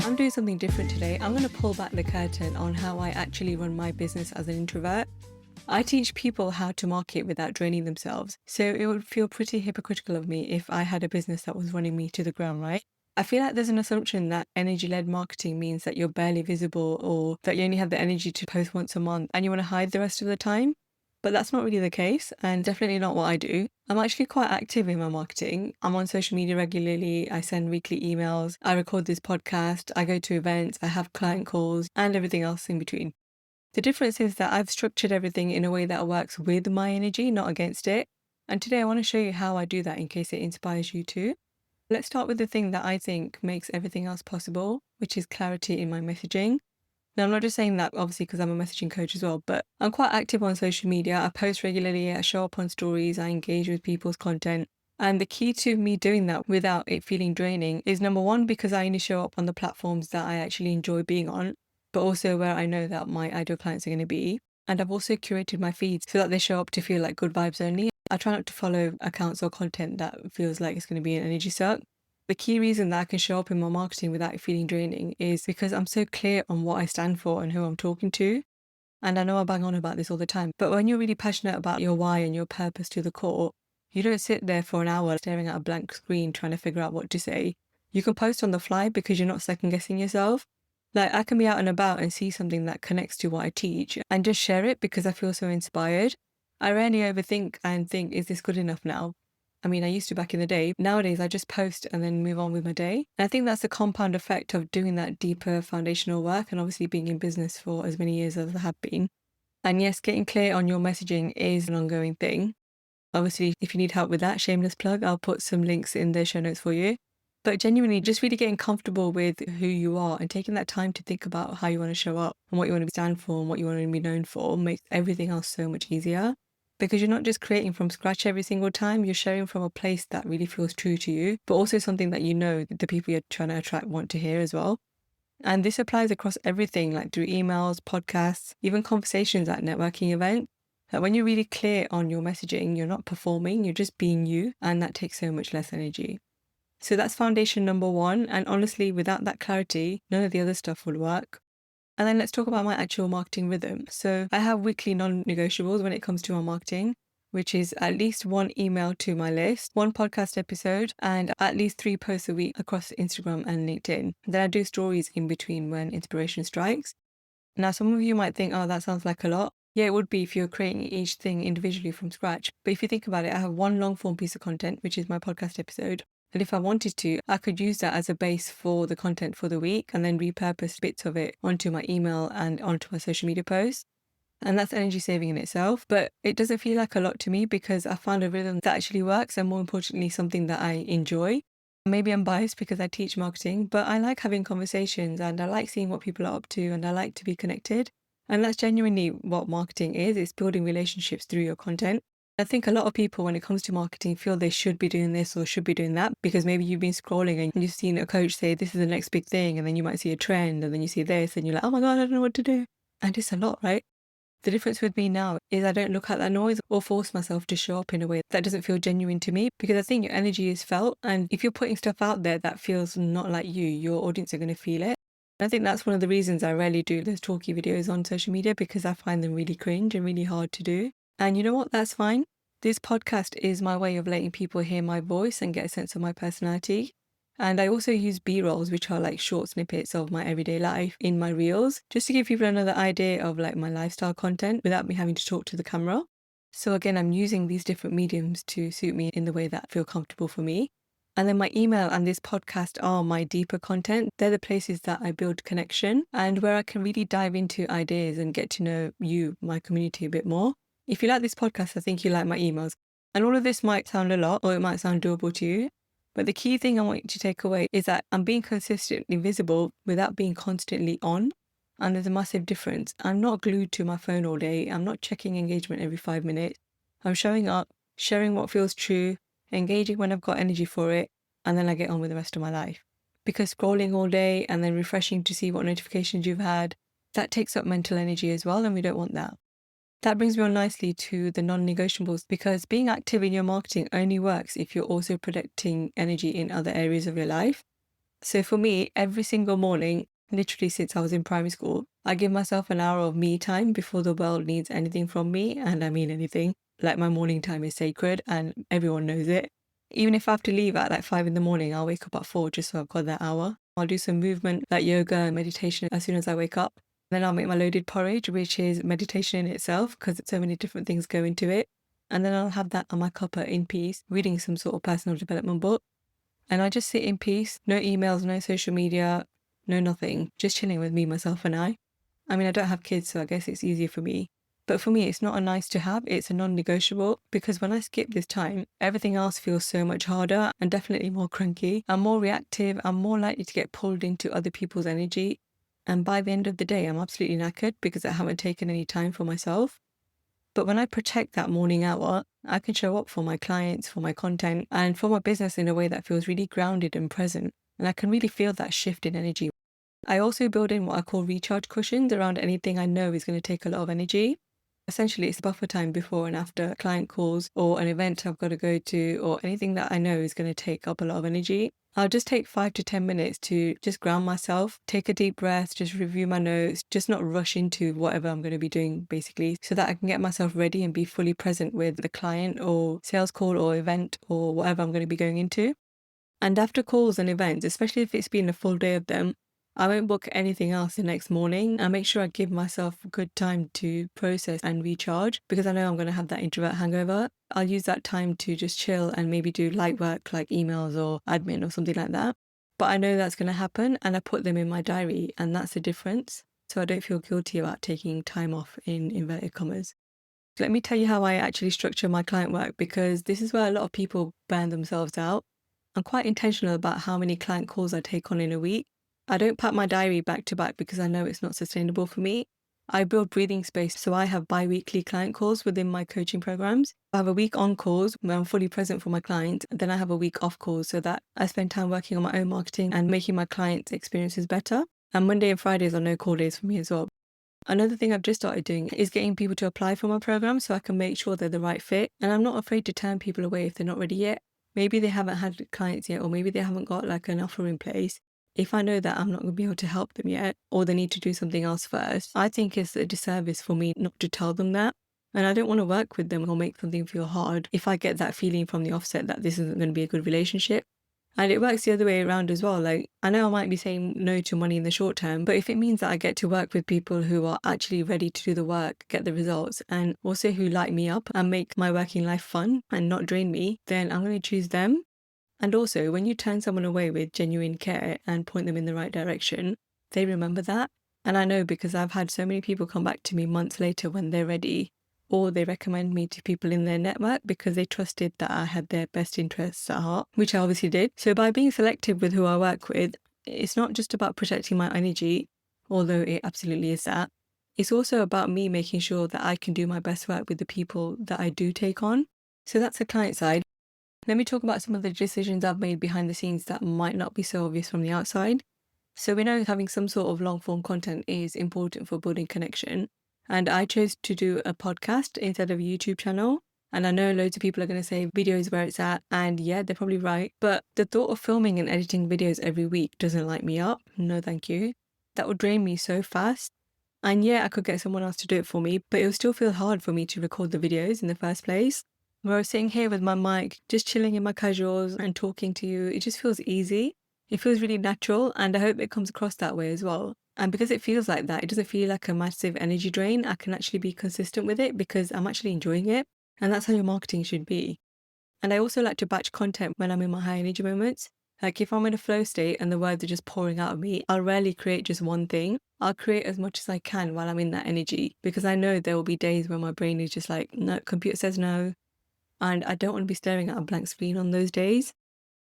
I'm doing something different today. I'm going to pull back the curtain on how I actually run my business as an introvert. I teach people how to market without draining themselves. So it would feel pretty hypocritical of me if I had a business that was running me to the ground, right? I feel like there's an assumption that energy-led marketing means that you're barely visible or that you only have the energy to post once a month and you want to hide the rest of the time. But that's not really the case, and definitely not what I do. I'm actually quite active in my marketing. I'm on social media regularly, I send weekly emails, I record this podcast, I go to events, I have client calls, and everything else in between. The difference is that I've structured everything in a way that works with my energy, not against it. And today I want to show you how I do that in case it inspires you too. Let's start with the thing that I think makes everything else possible, which is clarity in my messaging. Now, I'm not just saying that obviously because I'm a messaging coach as well, but I'm quite active on social media. I post regularly, I show up on stories, I engage with people's content. And the key to me doing that without it feeling draining is number one, because I only show up on the platforms that I actually enjoy being on, but also where I know that my ideal clients are going to be. And I've also curated my feeds so that they show up to feel like good vibes only. I try not to follow accounts or content that feels like it's going to be an energy suck. The key reason that I can show up in my marketing without it feeling draining is because I'm so clear on what I stand for and who I'm talking to. And I know I bang on about this all the time, but when you're really passionate about your why and your purpose to the core, you don't sit there for an hour staring at a blank screen trying to figure out what to say. You can post on the fly because you're not second guessing yourself. Like, I can be out and about and see something that connects to what I teach and just share it because I feel so inspired. I rarely overthink and think, is this good enough now? I mean, I used to back in the day. Nowadays, I just post and then move on with my day. And I think that's the compound effect of doing that deeper foundational work and obviously being in business for as many years as I have been. And yes, getting clear on your messaging is an ongoing thing. Obviously, if you need help with that, shameless plug, I'll put some links in the show notes for you. But genuinely, just really getting comfortable with who you are and taking that time to think about how you want to show up and what you want to stand for and what you want to be known for makes everything else so much easier. Because you're not just creating from scratch every single time, you're sharing from a place that really feels true to you, but also something that you know the people you're trying to attract want to hear as well. And this applies across everything, like through emails, podcasts, even conversations at networking events. That when you're really clear on your messaging, you're not performing, you're just being you, and that takes so much less energy. So that's foundation number one. And honestly, without that clarity, none of the other stuff will work. And then let's talk about my actual marketing rhythm. So I have weekly non-negotiables when it comes to my marketing, which is at least one email to my list, one podcast episode, and at least 3 posts a week across Instagram and LinkedIn. Then I do stories in between when inspiration strikes. Now, some of you might think, oh, that sounds like a lot. Yeah, it would be if you're creating each thing individually from scratch. But if you think about it, I have one long form piece of content, which is my podcast episode. And if I wanted to, I could use that as a base for the content for the week and then repurpose bits of it onto my email and onto my social media posts. And that's energy saving in itself. But it doesn't feel like a lot to me because I found a rhythm that actually works and more importantly, something that I enjoy. Maybe I'm biased because I teach marketing, but I like having conversations and I like seeing what people are up to and I like to be connected. And that's genuinely what marketing is. It's building relationships through your content. I think a lot of people, when it comes to marketing, feel they should be doing this or should be doing that because maybe you've been scrolling and you've seen a coach say, this is the next big thing. And then you might see a trend and then you see this and you're like, oh my God, I don't know what to do. And it's a lot, right? The difference with me now is I don't look at that noise or force myself to show up in a way that doesn't feel genuine to me because I think your energy is felt. And if you're putting stuff out there that feels not like you, your audience are going to feel it. I think that's one of the reasons I rarely do those talky videos on social media because I find them really cringe and really hard to do. And you know what? That's fine. This podcast is my way of letting people hear my voice and get a sense of my personality. And I also use B-rolls, which are like short snippets of my everyday life in my reels, just to give people another idea of like my lifestyle content without me having to talk to the camera. So again, I'm using these different mediums to suit me in the way that feel comfortable for me. And then my email and this podcast are my deeper content. They're the places that I build connection and where I can really dive into ideas and get to know you, my community, a bit more. If you like this podcast, I think you like my emails. And all of this might sound a lot or it might sound doable to you. But the key thing I want you to take away is that I'm being consistently visible without being constantly on. And there's a massive difference. I'm not glued to my phone all day. I'm not checking engagement every 5 minutes. I'm showing up, sharing what feels true, engaging when I've got energy for it, and then I get on with the rest of my life. Because scrolling all day and then refreshing to see what notifications you've had, that takes up mental energy as well, and we don't want that. That brings me on nicely to the non-negotiables because being active in your marketing only works if you're also protecting energy in other areas of your life. So for me, every single morning, literally since I was in primary school, I give myself an hour of me time before the world needs anything from me. And I mean anything. Like my morning time is sacred and everyone knows it. Even if I have to leave at like 5 in the morning, I'll wake up at 4 just so I've got that hour. I'll do some movement like yoga and meditation as soon as I wake up. Then I'll make my loaded porridge, which is meditation in itself because so many different things go into it. And then I'll have that on my cuppa in peace, reading some sort of personal development book. And I just sit in peace, no emails, no social media, no nothing, just chilling with me, myself, and I. I mean, I don't have kids, so I guess it's easier for me. But for me, it's not a nice to have, it's a non negotiable because when I skip this time, everything else feels so much harder and definitely more cranky. I'm more reactive, I'm more likely to get pulled into other people's energy. And by the end of the day, I'm absolutely knackered because I haven't taken any time for myself. But when I protect that morning hour, I can show up for my clients, for my content, and for my business in a way that feels really grounded and present. And I can really feel that shift in energy. I also build in what I call recharge cushions around anything I know is going to take a lot of energy. Essentially, it's buffer time before and after client calls or an event I've got to go to or anything that I know is going to take up a lot of energy. I'll just take 5 to 10 minutes to just ground myself, take a deep breath, just review my notes, just not rush into whatever I'm going to be doing basically, so that I can get myself ready and be fully present with the client or sales call or event or whatever I'm going to be going into. And after calls and events, especially if it's been a full day of them, I won't book anything else the next morning. I make sure I give myself good time to process and recharge because I know I'm going to have that introvert hangover. I'll use that time to just chill and maybe do light work like emails or admin or something like that. But I know that's going to happen and I put them in my diary, and that's the difference. So I don't feel guilty about taking time off in inverted commas. Let me tell you how I actually structure my client work because this is where a lot of people burn themselves out. I'm quite intentional about how many client calls I take on in a week. I don't pack my diary back to back because I know it's not sustainable for me. I build breathing space, so I have bi-weekly client calls within my coaching programs. I have a week on calls where I'm fully present for my clients, then I have a week off calls so that I spend time working on my own marketing and making my clients' experiences better. And Monday and Fridays are no call days for me as well. Another thing I've just started doing is getting people to apply for my program so I can make sure they're the right fit. And I'm not afraid to turn people away if they're not ready yet. Maybe they haven't had clients yet, or maybe they haven't got like an offer in place. If I know that I'm not going to be able to help them yet, or they need to do something else first, I think it's a disservice for me not to tell them that. And I don't want to work with them or make something feel hard if I get that feeling from the offset that this isn't going to be a good relationship. And it works the other way around as well. Like, I know I might be saying no to money in the short term, but if it means that I get to work with people who are actually ready to do the work, get the results, and also who light me up and make my working life fun and not drain me, then I'm going to choose them. And also, when you turn someone away with genuine care and point them in the right direction, they remember that. And I know because I've had so many people come back to me months later when they're ready, or they recommend me to people in their network because they trusted that I had their best interests at heart, which I obviously did. So by being selective with who I work with, it's not just about protecting my energy, although it absolutely is that. It's also about me making sure that I can do my best work with the people that I do take on. So that's the client side. Let me talk about some of the decisions I've made behind the scenes that might not be so obvious from the outside. So we know having some sort of long form content is important for building connection. And I chose to do a podcast instead of a YouTube channel. And I know loads of people are going to say video is where it's at. And yeah, they're probably right. But the thought of filming and editing videos every week doesn't light me up. No, thank you. That would drain me so fast. And yeah, I could get someone else to do it for me, but it would still feel hard for me to record the videos in the first place. Where I was sitting here with my mic, just chilling in my casuals and talking to you, it just feels easy. It feels really natural, and I hope it comes across that way as well. And because it feels like that, it doesn't feel like a massive energy drain. I can actually be consistent with it because I'm actually enjoying it. And that's how your marketing should be. And I also like to batch content when I'm in my high energy moments. Like if I'm in a flow state and the words are just pouring out of me, I'll rarely create just one thing. I'll create as much as I can while I'm in that energy because I know there will be days where my brain is just like, no, computer says no. And I don't want to be staring at a blank screen on those days.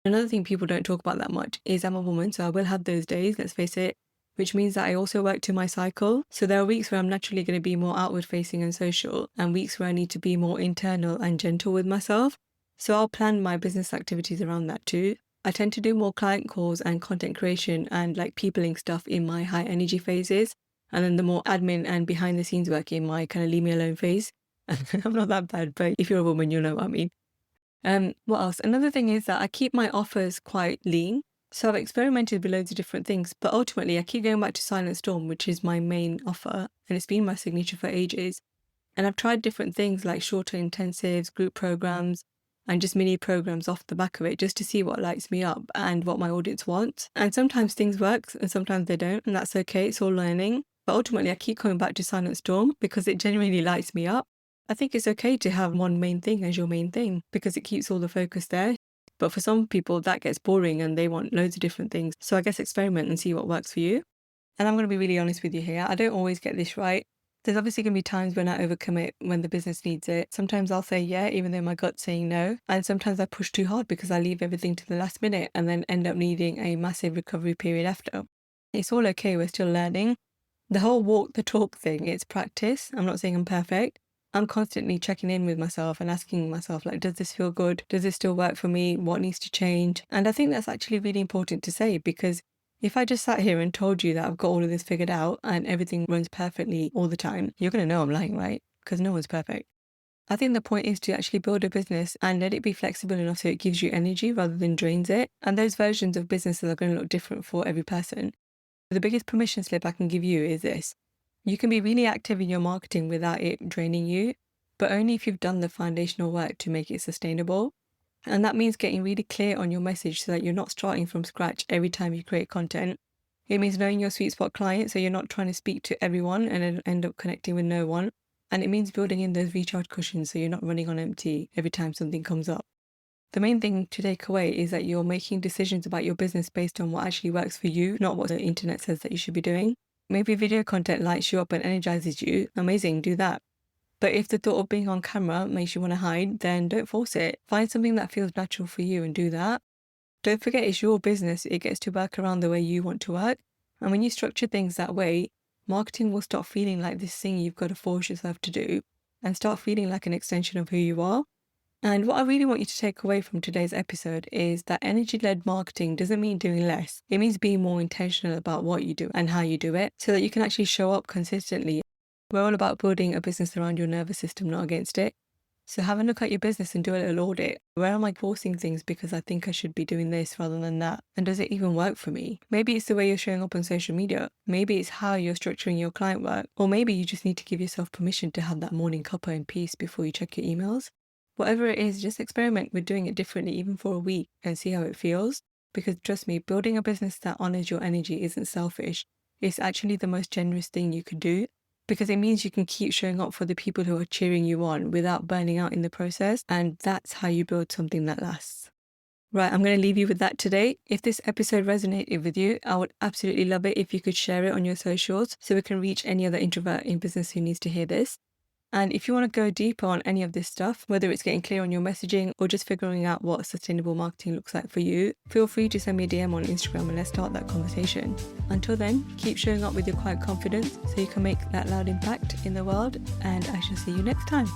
Another thing people don't talk about that much is I'm a woman, so I will have those days, let's face it, which means that I also work to my cycle. So there are weeks where I'm naturally going to be more outward facing and social, and weeks where I need to be more internal and gentle with myself. So I'll plan my business activities around that too. I tend to do more client calls and content creation and like peopling stuff in my high energy phases, and then the more admin and behind the scenes work in my kind of leave me alone phase. I'm not that bad, but if you're a woman, you'll know what I mean. What else? Another thing is that I keep my offers quite lean. So I've experimented with loads of different things, but ultimately I keep going back to Silent Storm, which is my main offer, and it's been my signature for ages. And I've tried different things like shorter intensives, group programs, and just mini programs off the back of it just to see what lights me up and what my audience wants. And sometimes things work and sometimes they don't, and that's okay. It's all learning. But ultimately, I keep coming back to Silent Storm because it genuinely lights me up. I think it's okay to have one main thing as your main thing because it keeps all the focus there. But for some people, that gets boring and they want loads of different things. So I guess experiment and see what works for you. And I'm going to be really honest with you here. I don't always get this right. There's obviously going to be times when I overcommit when the business needs it. Sometimes I'll say yeah, even though my gut's saying no. And sometimes I push too hard because I leave everything to the last minute and then end up needing a massive recovery period after. It's all okay. We're still learning. The whole walk the talk thing, it's practice. I'm not saying I'm perfect. I'm constantly checking in with myself and asking myself, like, does this feel good? Does this still work for me? What needs to change? And I think that's actually really important to say because if I just sat here and told you that I've got all of this figured out and everything runs perfectly all the time, you're going to know I'm lying, right? Because no one's perfect. I think the point is to actually build a business and let it be flexible enough so it gives you energy rather than drains it. And those versions of businesses are going to look different for every person. The biggest permission slip I can give you is this. You can be really active in your marketing without it draining you, but only if you've done the foundational work to make it sustainable. And that means getting really clear on your message so that you're not starting from scratch every time you create content. It means knowing your sweet spot client so you're not trying to speak to everyone and then end up connecting with no one. And it means building in those recharge cushions so you're not running on empty every time something comes up. The main thing to take away is that you're making decisions about your business based on what actually works for you, not what the internet says that you should be doing. Maybe video content lights you up and energizes you. Amazing, do that. But if the thought of being on camera makes you want to hide, then don't force it. Find something that feels natural for you and do that. Don't forget it's your business. It gets to work around the way you want to work. And when you structure things that way, marketing will stop feeling like this thing you've got to force yourself to do and start feeling like an extension of who you are. And what I really want you to take away from today's episode is that energy-led marketing doesn't mean doing less. It means being more intentional about what you do and how you do it so that you can actually show up consistently. We're all about building a business around your nervous system, not against it. So have a look at your business and do a little audit. Where am I forcing things because I think I should be doing this rather than that? And does it even work for me? Maybe it's the way you're showing up on social media. Maybe it's how you're structuring your client work. Or maybe you just need to give yourself permission to have that morning cuppa in peace before you check your emails. Whatever it is, just experiment with doing it differently even for a week and see how it feels. Because trust me, building a business that honors your energy isn't selfish. It's actually the most generous thing you could do because it means you can keep showing up for the people who are cheering you on without burning out in the process. And that's how you build something that lasts. Right, I'm going to leave you with that today. If this episode resonated with you, I would absolutely love it if you could share it on your socials so we can reach any other introvert in business who needs to hear this. And if you want to go deeper on any of this stuff, whether it's getting clear on your messaging or just figuring out what sustainable marketing looks like for you, feel free to send me a DM on Instagram and let's start that conversation. Until then, keep showing up with your quiet confidence so you can make that loud impact in the world, and I shall see you next time.